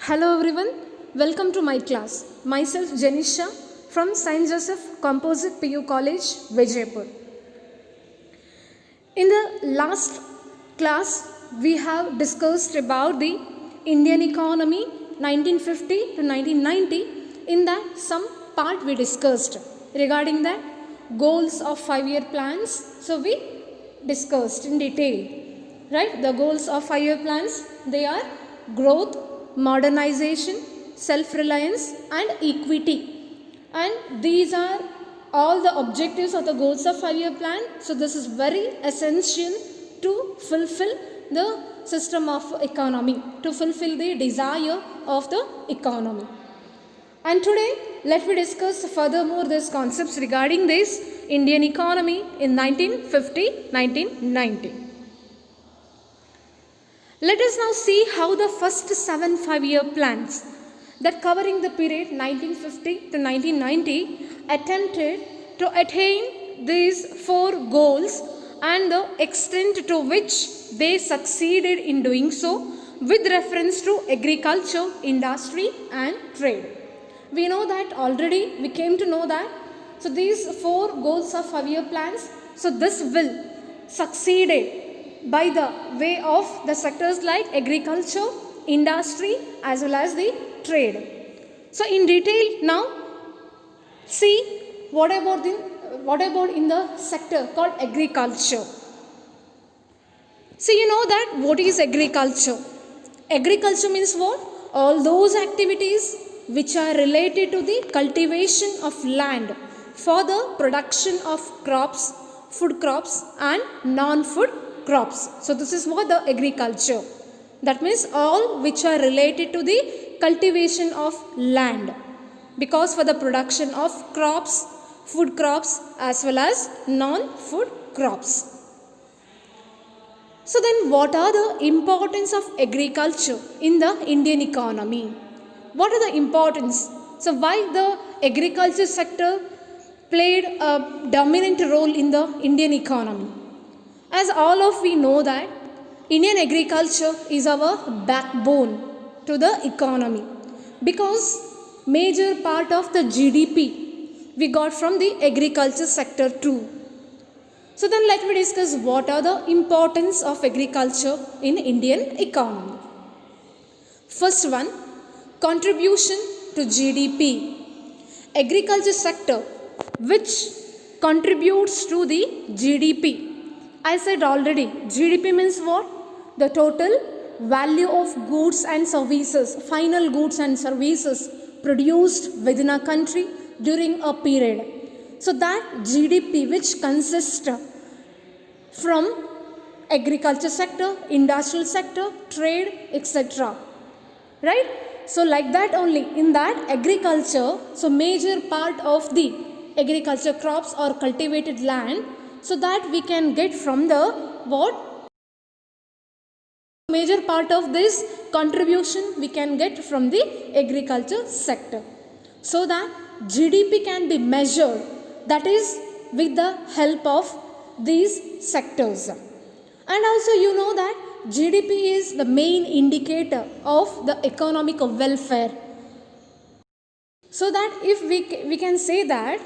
Hello everyone, welcome to my class. Myself Janisha from St. Joseph Composite PU College, Vijaypur. In the last class, we have discussed about the Indian economy 1950 to 1990. In that, some part we discussed regarding the goals of 5-year plans. So we discussed in detail, right? The goals of 5-year plans, they are growth, modernization, self-reliance and equity. And these are all the objectives of the goals of 5-year plan. So this is very essential to fulfill the system of economy, to fulfill the desire of the economy. And today let me discuss furthermore these concepts regarding this Indian economy in 1950-1990. Let us now see how the first 7 5-year plans that covering the period 1950 to 1990 attempted to attain these 4 goals and the extent to which they succeeded in doing so with reference to agriculture, industry and trade. We know that already, we came to know that. So these 4 goals of 5-year plans, so this will succeeded by the way of the sectors like agriculture, industry as well as the trade. So in detail now, see what about in the sector called agriculture. So you know that what is agriculture? Agriculture means what? All those activities which are related to the cultivation of land for the production of crops, food crops and non-food crops. So this is what the agriculture. That means all which are related to the cultivation of land, because for the production of crops, food crops as well as non-food crops. So then what are the importance of agriculture in the Indian economy? What are the importance? So why the agriculture sector played a dominant role in the Indian economy? As all of we know that Indian agriculture is our backbone to the economy, because major part of the GDP we got from the agriculture sector too. So then let me discuss what are the importance of agriculture in Indian economy. First one, contribution to GDP. Agriculture sector which contributes to the GDP. I said already, GDP means what? The total value of goods and services, final goods and services produced within a country during a period. So that GDP which consists from agriculture sector, industrial sector, trade, etc. Right? So like that only, in that agriculture, so major part of the agriculture crops or cultivated land, so that we can get from the what? Major part of this contribution we can get from the agriculture sector. So that GDP can be measured, that is with the help of these sectors. And also you know that GDP is the main indicator of the economic welfare. So that if we can say that,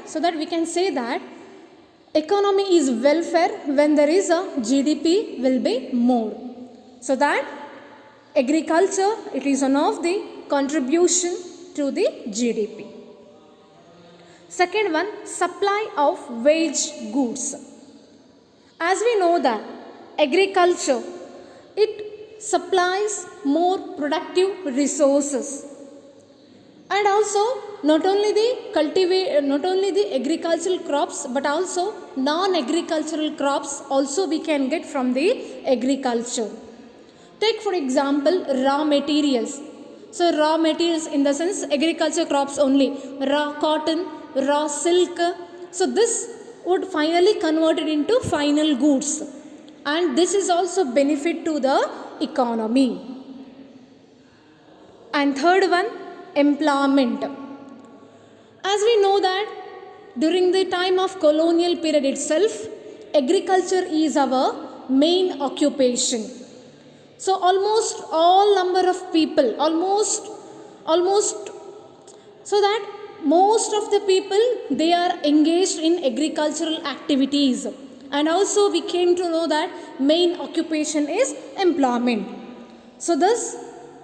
economy is welfare when there is a GDP will be more. So that agriculture, it is one of the contribution to the GDP. Second one, supply of wage goods. As we know that agriculture, it supplies more productive resources. And also not only the agricultural crops, but also non-agricultural crops also we can get from the agriculture. Take for example raw materials. So raw materials in the sense agriculture crops only, raw cotton, raw silk. So this would finally convert it into final goods, and this is also benefit to the economy. And third one, employment. As we know that during the time of colonial period itself, agriculture is our main occupation. So almost all number of people, almost almost, so that most of the people, they are engaged in agricultural activities. And also we came to know that main occupation is employment. So thus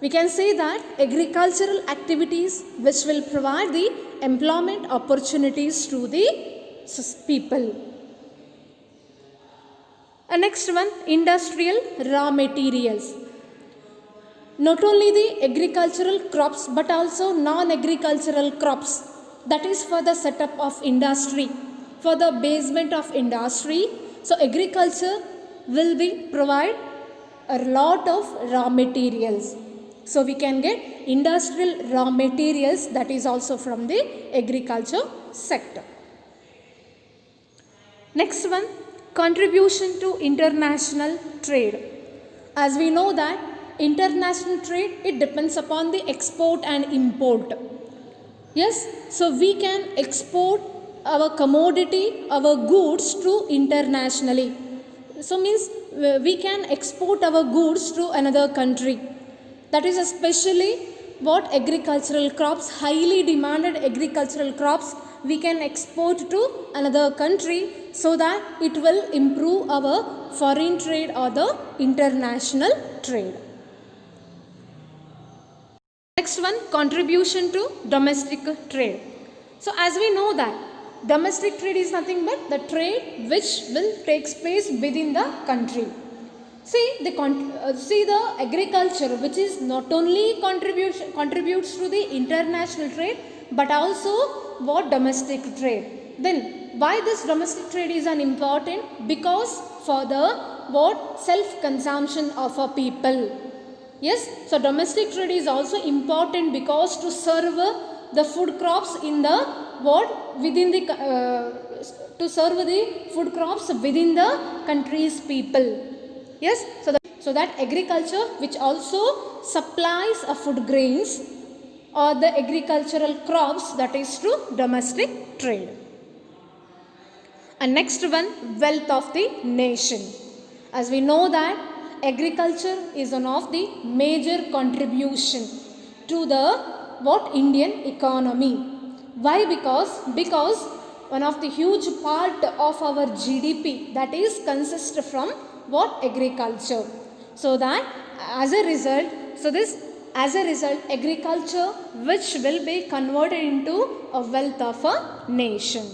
we can say that agricultural activities which will provide the employment opportunities to the people. And next one, industrial raw materials. Not only the agricultural crops but also non-agricultural crops, that is for the setup of industry, for the basement of industry. So agriculture will be provide a lot of raw materials. So we can get industrial raw materials, that is also from the agriculture sector. Next one, contribution to international trade. As we know that international trade, it depends upon the export and import. Yes, so we can export our commodity, our goods to internationally. So means we can export our goods to another country. That is especially what agricultural crops, highly demanded agricultural crops, we can export to another country, so that it will improve our foreign trade or the international trade. Next one, contribution to domestic trade. So as we know that domestic trade is nothing but the trade which will takes place within the country. See the agriculture, which is not only contributes to the international trade but also what domestic trade. Then why this domestic trade is an important? Because for the what self-consumption of a people. Yes, so domestic trade is also important because to serve the food crops in the what within the to serve the food crops within the country's people. Yes, so that agriculture which also supplies food grains or the agricultural crops, that is to domestic trade. And next one, wealth of the nation. As we know that agriculture is one of the major contribution to the what Indian economy. Why? Because one of the huge part of our GDP, that is consist from what? Agriculture. So that as a result agriculture which will be converted into a wealth of a nation.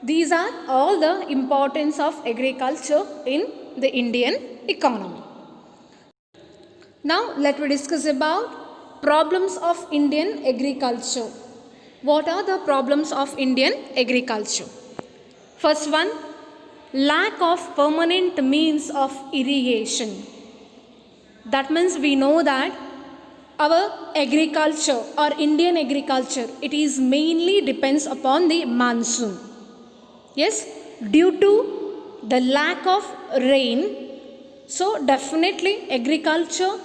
These are all the importance of agriculture in the Indian economy. Now let me discuss about problems of Indian agriculture. What are the problems of Indian agriculture? First one, lack of permanent means of irrigation. That means we know that our agriculture or Indian agriculture, it is mainly depends upon the monsoon. Yes, due to the lack of rain, so definitely agriculture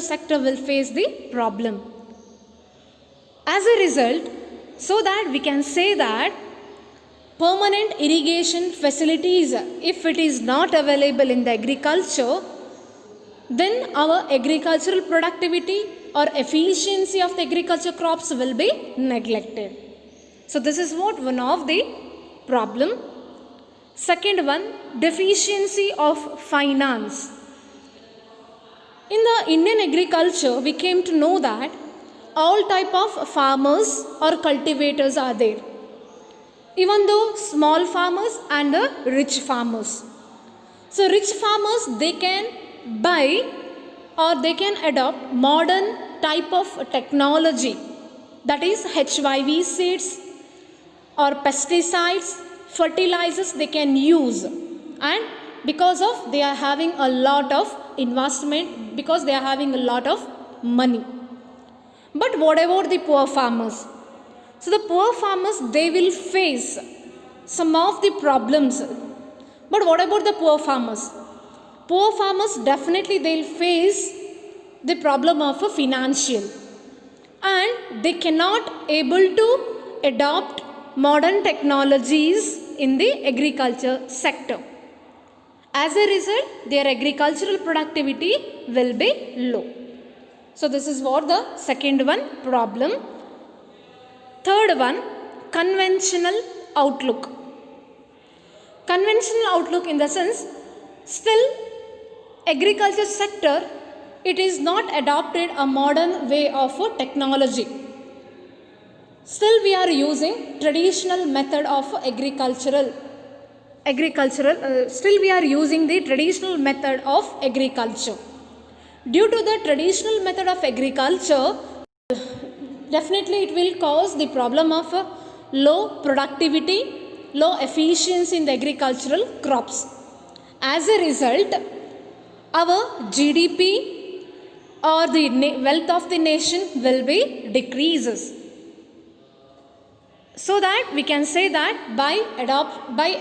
sector will face the problem. As a result, so that we can say that permanent irrigation facilities, if it is not available in the agriculture, then our agricultural productivity or efficiency of the agriculture crops will be neglected. So this is what one of the problem. Second one, deficiency of finance. In the Indian agriculture, we came to know that all type of farmers or cultivators are there. Even though small farmers and rich farmers. So rich farmers, they can buy or they can adopt modern type of technology, that is HYV seeds or pesticides, fertilizers they can use, and because of they are having a lot of investment, because they are having a lot of money. But what about the poor farmers? So the poor farmers, they will face some of the problems. But what about the poor farmers? Poor farmers, definitely they will face the problem of a financial, and they cannot able to adopt modern technologies in the agriculture sector. As a result, their agricultural productivity will be low. So this is what the second one problem. Third one, conventional outlook. Conventional outlook in the sense, still agriculture sector, it is not adopted a modern way of technology. Still we are using traditional method of still we are using the traditional method of agriculture. Due to the traditional method of agriculture, definitely it will cause the problem of low productivity, low efficiency in the agricultural crops. As a result, our GDP or the wealth of the nation will be decreases. So that we can say that by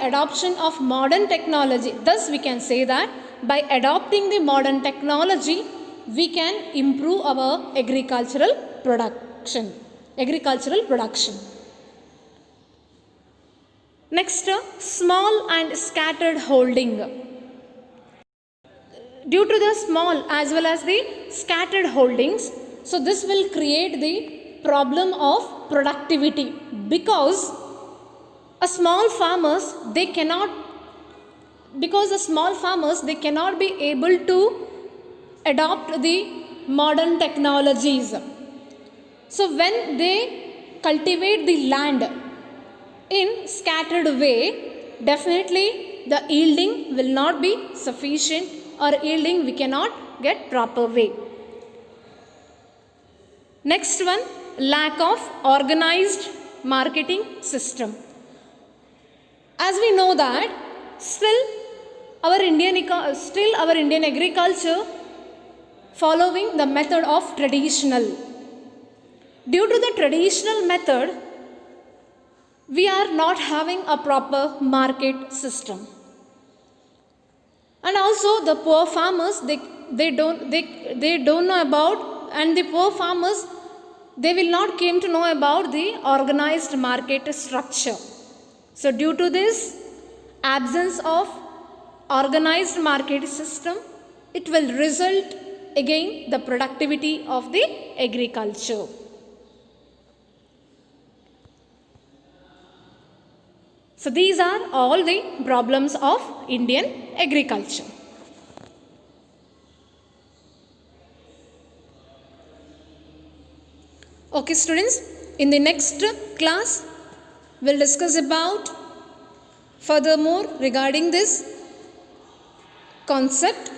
adoption of modern technology, thus we can say that by adopting the modern technology, we can improve our agricultural production. Next, small and scattered holding. Due to the small as well as the scattered holdings, so this will create the problem of productivity, because a small farmers they cannot be able to adopt the modern technologies. So when they cultivate the land in scattered way, definitely the yielding will not be sufficient, or yielding we cannot get proper way. Next one, lack of organized marketing system. As we know that still our Indian agriculture following the method of traditional. Due to the traditional method, we are not having a proper market system. And also the poor farmers, they don't know about, and the poor farmers, they will not came to know about the organized market structure. So due to this absence of organized market system, it will result again the productivity of the agriculture. So these are all the problems of Indian agriculture. Okay students, in the next class we'll discuss about furthermore regarding this concept.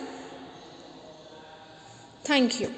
Thank you.